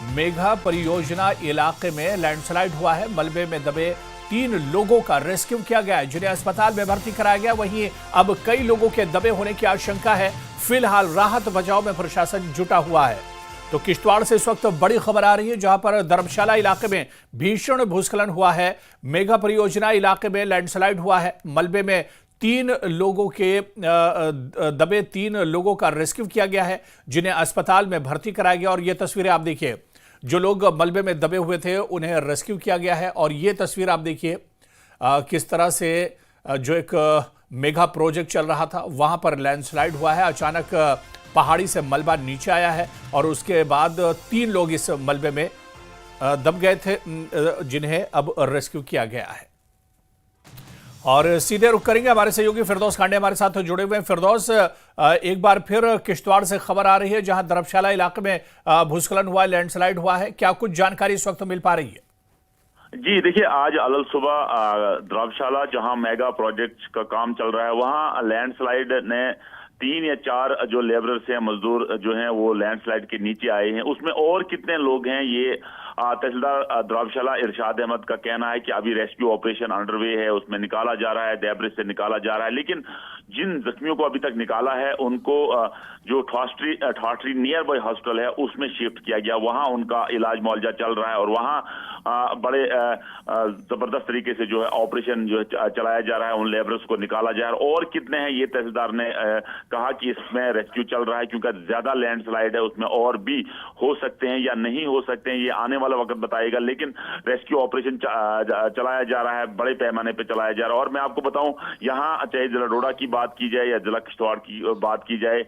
मेघा परियोजना इलाके में लैंडस्लाइड हुआ है। मलबे में दबे 3 लोगों का रेस्क्यू किया गया है, जिन्हें अस्पताल में भर्ती कराया गया। वहीं अब कई लोगों के दबे होने की आशंका है। फिलहाल राहत बचाव में प्रशासन जुटा हुआ है। तो किश्तवाड़ से इस वक्त बड़ी खबर आ रही है, जहां पर धर्मशाला इलाके में भीषण भूस्खलन हुआ है। मेघा परियोजना इलाके में लैंडस्लाइड हुआ है। मलबे में 3 लोगों के दबे 3 लोगों का रेस्क्यू किया गया है, जिन्हें अस्पताल में भर्ती कराया गया। और ये तस्वीरें आप देखिए, जो लोग मलबे में दबे हुए थे उन्हें रेस्क्यू किया गया है। और ये तस्वीर आप देखिए किस तरह से जो एक मेगा प्रोजेक्ट चल रहा था वहां पर लैंडस्लाइड हुआ है। अचानक पहाड़ी से मलबा नीचे आया है और उसके बाद 3 लोग इस मलबे में दब गए थे, जिन्हें अब रेस्क्यू किया गया है। और सीधे रुक करेंगे, हमारे सहयोगी फिरदौस खांडे हमारे साथ जुड़े हुए हैं। फिरदौस, एक बार फिर किश्तवाड़ से खबर आ रही है, जहां धर्मशाला इलाके में भूस्खलन हुआ है, लैंडस्लाइड हुआ है। क्या कुछ जानकारी इस वक्त मिल पा रही है? जी देखिए, आज अलल सुबह धर्मशाला जहां मेगा प्रोजेक्ट का काम चल रहा है, वहां लैंडस्लाइड ने 3 या 4 जो लेबरर्स हैं, मजदूर जो हैं, वो लैंडस्लाइड के नीचे आए हैं। उसमें और कितने लोग हैं, ये तहसीलदार धर्मशाला इरशाद अहमद का कहना है कि अभी रेस्क्यू ऑपरेशन अंडरवे है, उसमें निकाला जा रहा है, डेब्रिज से निकाला जा रहा है। लेकिन जिन जख्मियों को अभी तक निकाला है, उनको जो ठाठरी नियर बाई हॉस्पिटल है उसमें शिफ्ट किया गया। वहां उनका इलाज मुआवजा चल रहा है और वहां बड़े जबरदस्त तरीके से जो है ऑपरेशन जो है चलाया जा रहा है, उन लेबरर्स को निकाला जा रहा है। और कितने हैं, ये तहसीलदार ने कहा कि इसमें रेस्क्यू चल रहा है, क्योंकि ज्यादा लैंडस्लाइड है, उसमें और भी हो सकते हैं या नहीं हो सकते हैं, ये आने वाला वक्त बताएगा। लेकिन रेस्क्यू ऑपरेशन चलाया जा रहा है, बड़े पैमाने पर चलाया जा रहा है। और मैं आपको बताऊं, यहाँ चाहे जिला डोडा की बात की जाए या जिला किश्तवाड़ की बात की जाए,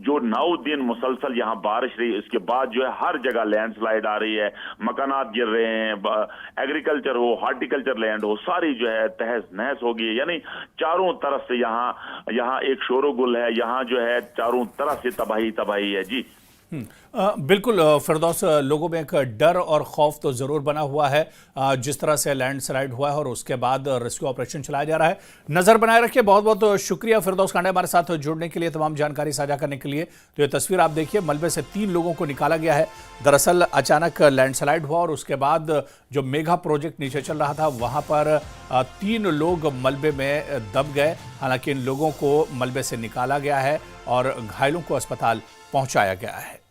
जो 9 दिन मुसलसल यहाँ बारिश रही, इसके बाद जो है हर जगह लैंडस्लाइड आ रही है, मकानात गिर रहे हैं, एग्रीकल्चर हो, हॉर्टिकल्चर लैंड हो, सारी जो है तहस नहस हो गई है। यानी चारों तरफ से यहाँ एक शोरोगुल है, यहाँ जो है चारों तरफ से तबाही है। जी बिल्कुल फिरदौस, लोगों में एक डर और खौफ तो जरूर बना हुआ है जिस तरह से लैंडस्लाइड हुआ है और उसके बाद रेस्क्यू ऑपरेशन चलाया जा रहा है। नजर बनाए रखिए। बहुत बहुत शुक्रिया फिरदौस खांडे हमारे साथ जुड़ने के लिए, तमाम जानकारी साझा करने के लिए। तो ये तस्वीर आप देखिए, मलबे से 3 लोगों को निकाला गया है। दरअसल अचानक लैंडस्लाइड हुआ और उसके बाद जो मेगा प्रोजेक्ट नीचे चल रहा था वहां पर 3 लोग मलबे में दब गए। हालांकि इन लोगों को मलबे से निकाला गया है और घायलों को अस्पताल पहुंचाया गया है।